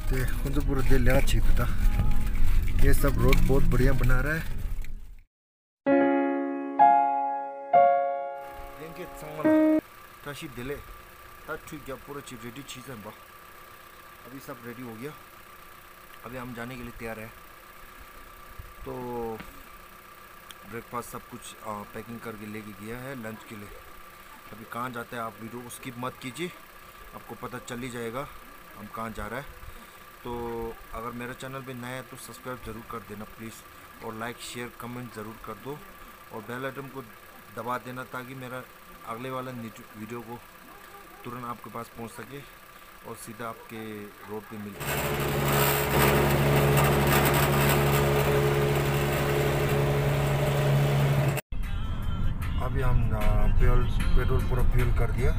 पूरा दिल लिया था। ये सब रोड बहुत बढ़िया बना रहा है। पूरा चीज रेडी चीज है। अभी सब रेडी हो गया। अभी हम जाने के लिए तैयार है। तो ब्रेकफास्ट सब कुछ पैकिंग करके लेके गया है लंच के लिए। अभी कहाँ जाते हैं आप वीडियो को स्किप मत कीजिए, आपको पता चल ही जाएगा हम कहाँ जा रहा है। तो अगर मेरा चैनल पे नया है तो सब्सक्राइब ज़रूर कर देना प्लीज़, और लाइक शेयर कमेंट ज़रूर कर दो, और बेल आइकन को दबा देना ताकि मेरा अगले वाला वीडियो को तुरंत आपके पास पहुंच सके और सीधा आपके रोड पे मिल जाए। अभी हम पेट्रोल पूरा फिल कर दिया।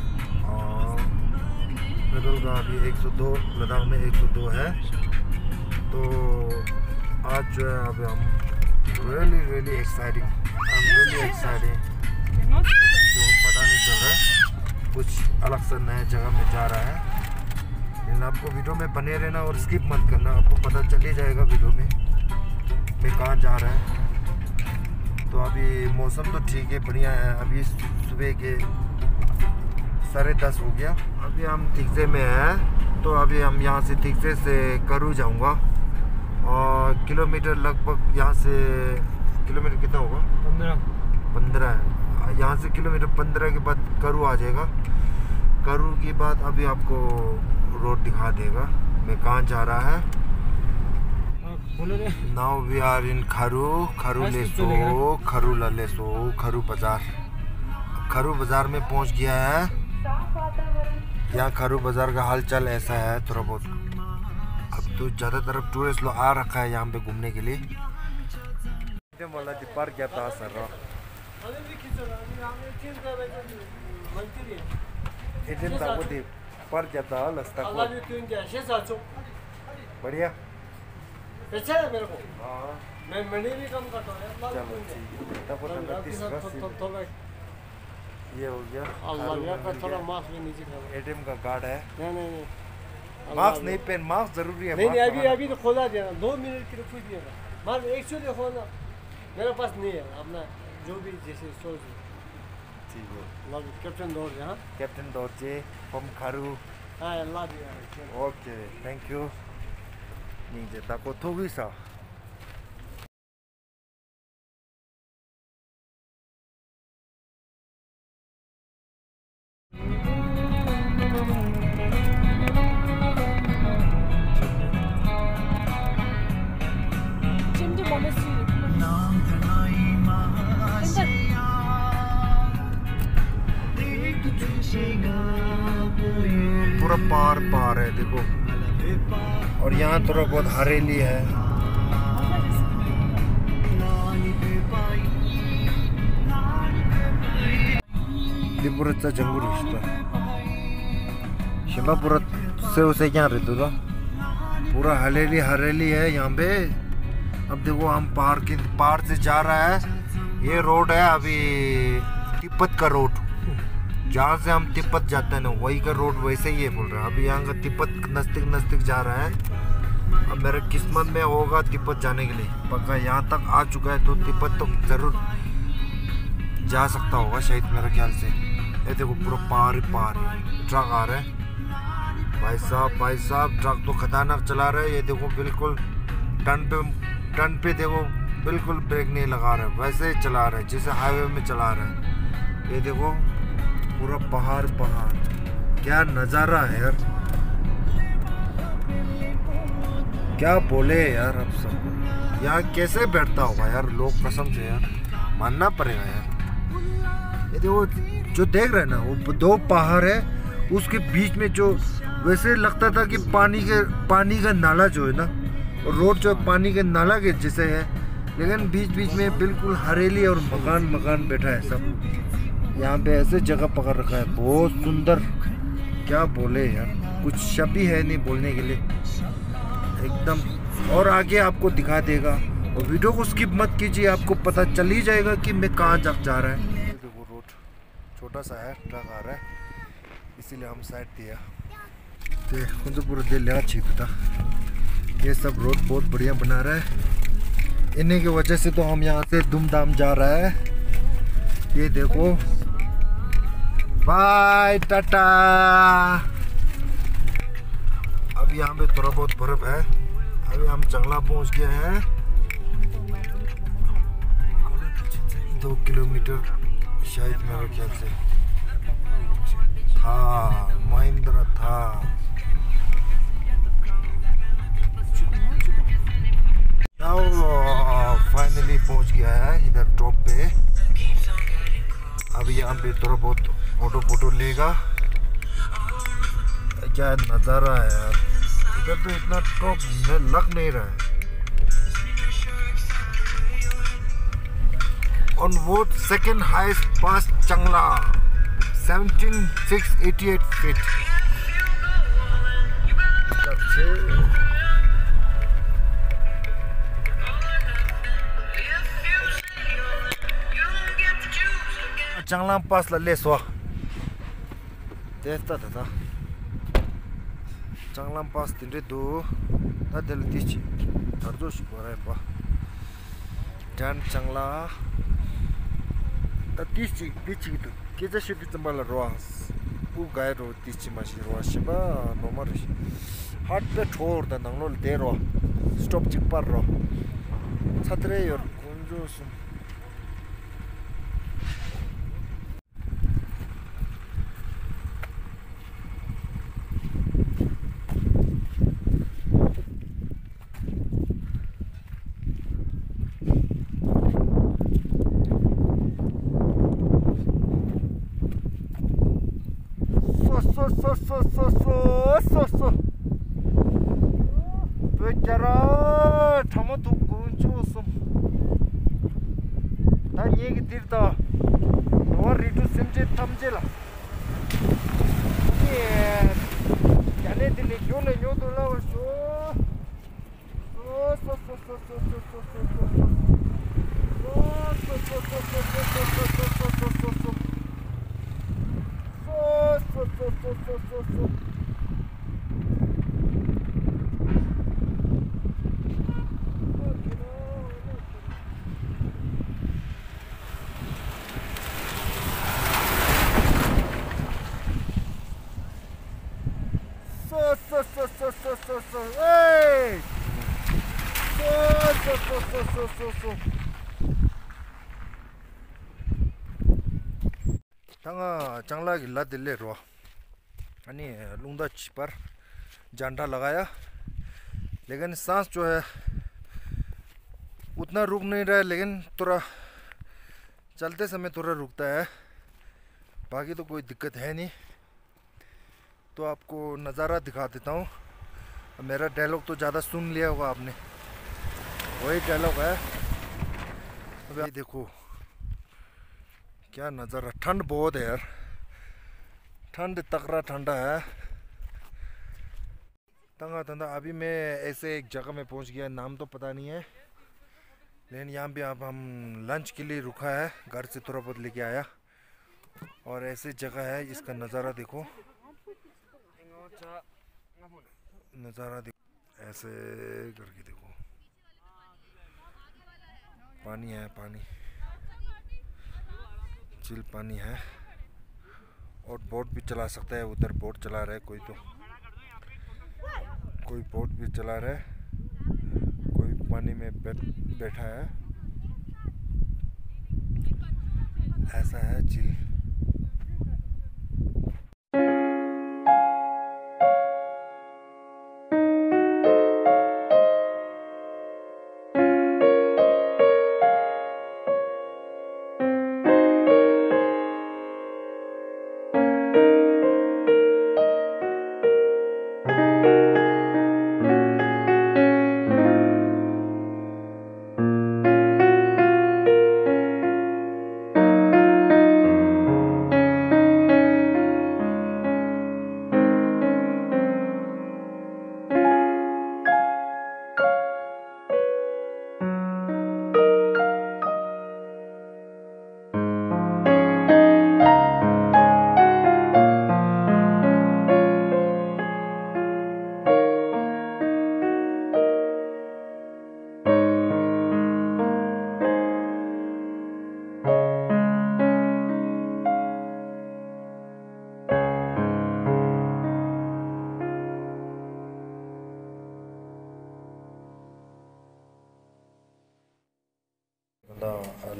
पेट्रोल का अभी 102 लद्दाख में 102 है। तो आज जो है अभी हम रियली एक्साइटिंग, जो पता नहीं चल रहा है, कुछ अलग सा नया जगह में जा रहा है। लेकिन आपको वीडियो में बने रहना और स्किप मत करना, आपको पता चल ही जाएगा वीडियो में मैं कहाँ जा रहा है। तो अभी मौसम तो ठीक है, बढ़िया है। अभी सुबह के 10:30 हो गया। अभी हम थिक्से में हैं। तो अभी हम यहाँ से थिक्से से करू जाऊँगा, और किलोमीटर लगभग यहाँ से किलोमीटर कितना होगा? 15 है। यहाँ से किलोमीटर 15 के बाद करू आ जाएगा। करू के बाद अभी आपको रोड दिखा देगा मैं कहाँ जा रहा है। नाउ वी आर इन खरू बाजार। खरू बाजार में पहुँच गया है। यहाँ खरू बाजार का हालचाल ऐसा है थोड़ा बहुत। अब तो ज़्यादातर टूरिस्ट लोग आ रखा है यहाँ पे घूमने के लिए। बढ़िया मेरे को मैं मनी भी कम करता हूँ। ये हो गया। थोड़ा मास्क भी नीचे एटीएम का कार्ड है। नहीं मास्क नहीं पहन, मास्क जरूरी है। नहीं अभी तो खोला देना, 2 मिनट के लिए कुछ नहीं होगा। मास्क एक्चुअली खोलना मेरे पास नहीं है अपना, जो भी जैसे सोच। ठीक है। कैप्टन दौड़े। हाँ कैप्टन दौड़े फ्रॉम खरू। हाँ अल्लाह भी। Okay thank you. नीचे तक थोड़ी सा पूरा पार है देखो, और यहाँ थोड़ा बहुत हरेली है। पूरा जंगल रिश्ता शिमापुरा से उसे क्या रहता था। पूरा हरेली है यहाँ पे। अब देखो हम पहाड़ से जा रहा है। ये रोड है अभी तिब्बत का रोड, जहाँ से हम तिब्बत जाते हैं ना वही का रोड वैसे ही है बोल रहा है। अभी यहाँ का तिब्बत नज़दीक जा रहा है। अब मेरे किस्मत में होगा तिब्बत जाने के लिए पक्का। यहाँ तक आ चुका है तो तिब्बत तो ज़रूर जा सकता होगा शायद मेरे ख्याल से। ये देखो पूरा पार ट्रक आ रहा है। भाई साहब ट्रक तो खतरनाक चला रहा है। ये देखो बिल्कुल टर्न पे देखो बिल्कुल ब्रेक नहीं लगा रहा है, वैसे ही चला रहा है जैसे हाईवे में चला रहा है। ये देखो पूरा पहाड़ क्या नज़ारा है यार, क्या बोले यार। अब सब यहाँ कैसे बैठता होगा यार लोग, कसम से यार मानना पड़ेगा यार। ये देखो जो देख रहे हैं ना वो 2 पहाड़ है, उसके बीच में जो वैसे लगता था कि पानी का नाला जो है ना, और रोड जो पानी के नाला के जैसे है, लेकिन बीच में बिल्कुल हरेली और मकान बैठा है सब। यहाँ पे ऐसे जगह पकड़ रखा है बहुत सुंदर, क्या बोले यार, कुछ शब्द ही है नहीं बोलने के लिए एकदम। और आगे आपको दिखा देगा, और वीडियो को स्किप मत कीजिए, आपको पता चल ही जाएगा कि मैं कहाँ जा रहा है। देखो रोड छोटा सा है, ट्रक आ रहा है इसीलिए हम साइड दिया। पूरा दिल लिया था ये सब रोड बहुत बढ़िया बना रहा है। इन्हीं की वजह से तो हम यहाँ से धूमधाम जा रहा है। ये देखो, बाय टाटा। अब यहाँ पे थोड़ा बहुत बर्फ है। अभी हम चंगला पहुँच गए हैं। 2 किलोमीटर शायद मेरे ख्याल से था, महिंद्रा था। फाइनली पहुंच गया है इधर टॉप पे। अब यहाँ पे थोड़ा बहुत फोटो लेगा। क्या नज़ारा है यार, इधर तो इतना टॉप में लग नहीं रहा है। और वो सेकंड हाईएस्ट पास चंगला, 17,688 फीट। चंगला पास ले सो तेस्ता था चंगला पास तिंरे दो ना दिल तीची अर्जो शिकोरा है पा जान चंगला ता तीची तो किधर शुरू तंबाला रोस वो गाय रो तीची माशी रोस शिबा नॉर्मल हार्ट पे छोड़ दा नंगलो दे रो स्टॉप चिक पर रो छतरे योर कुंजो सुन so becara thamo tu kunchu sum ta ye gitir ta no ritu simje thamje la ye jane dile kyo le nyo to la so hey so tanga changla गिल्ला दिले रो अनि लुंदा पर झंडा लगाया, लेकिन सांस जो है उतना रुक नहीं रहा है, लेकिन थोड़ा चलते समय थोड़ा रुकता है, बाकी तो कोई दिक्कत है नहीं। तो आपको नज़ारा दिखा देता हूँ। मेरा डायलॉग तो ज़्यादा सुन लिया होगा आपने, वही डायलॉग है। अब ये देखो क्या नज़ारा, ठंड बहुत है यार, ठंड तकड़ा ठंडा है तंगा ठंडा। अभी मैं ऐसे एक जगह में पहुंच गया, नाम तो पता नहीं है, लेकिन यहाँ पे अब हम लंच के लिए रुका है, घर से थोड़ा बहुत लेके आया। और ऐसे जगह है, इसका नज़ारा देखो, नज़ारा देखो, ऐसे करके देखो, पानी है, पानी चिल पानी है। और बोट भी चला सकता है, उधर बोट चला रहा है कोई, तो कोई बोट भी चला रहा है, कोई पानी में बैठा है, ऐसा है चिल।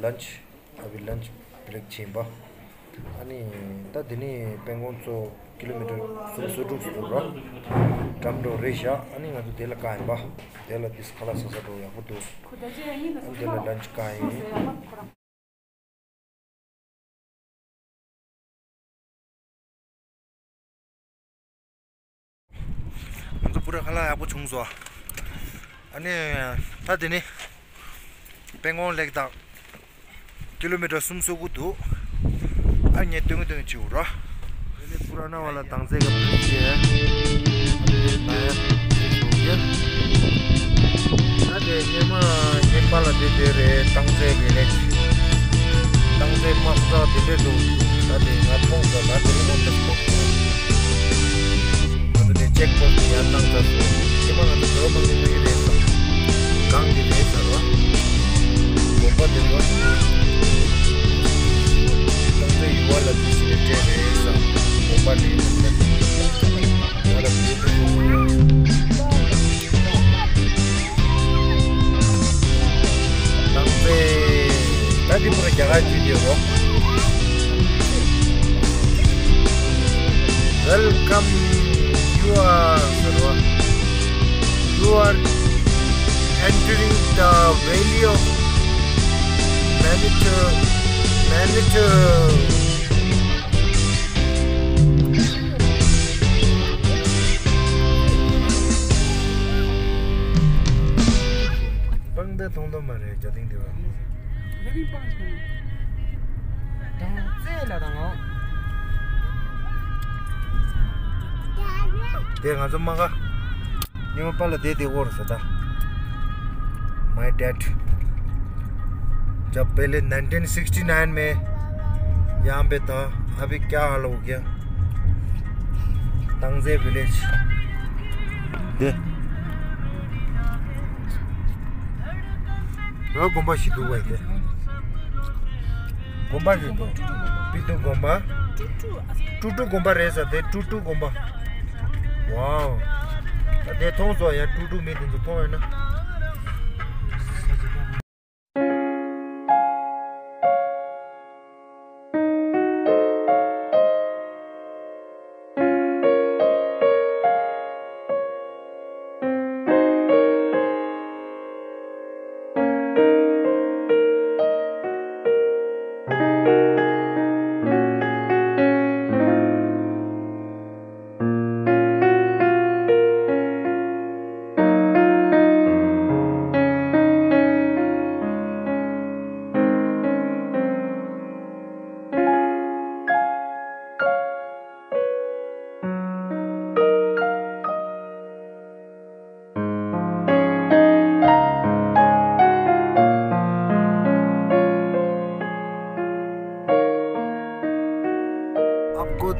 lunch अभी lunch break chimba ani ta dini pengon so kilometer so ro kamdo resha ani ngadu dela kai ba dela dis khala sa do ya hoto dela lunch kai 먼저 불에 갈라 야부 청소 아니 다드니 뱅온 렉다 킬로미터 숨소구도 아니 뚱뚱 지우라 얘네 पुराना वाला तांसे का ब्रिज है नया ये अरे ये मा ये पाला दे रे तांसे विलेज तांसे मस्ता दे दो अरे ngapong ka ba dili mo tespo check post ya tangsa so kema na to ba ni ni de sa gang di de sa ro bomba de ro tangse igual a ti de de sa bomba de wala tangse tadi pura jaga video ro welcome. You are entering the valley of Manitou. Bang de thong do mare jating de ba. Very fast man. Dang se la dang o. देख आज मगा निम पाला दे और सदा my dad जब पहले 1969 में यहाँ पे था अभी क्या हाल हो गया तंगजे village they row गोंबा शिदु why they गोंबा शिदु पितु गोंबा टूटू गोंबा रेसा दे टूटू गोंबा Wow, they told you to do meet in the point.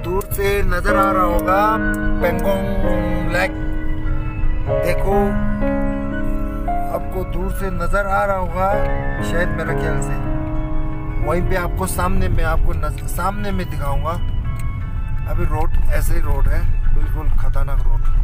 दूर से नजर आ रहा होगा पेंगोंग लेक देखो आपको दूर से नजर आ रहा होगा शायद मेरा ख्याल से वहीं पे आपको सामने में दिखाऊंगा अभी रोड ऐसे ही रोड है बिल्कुल खतरनाक रोड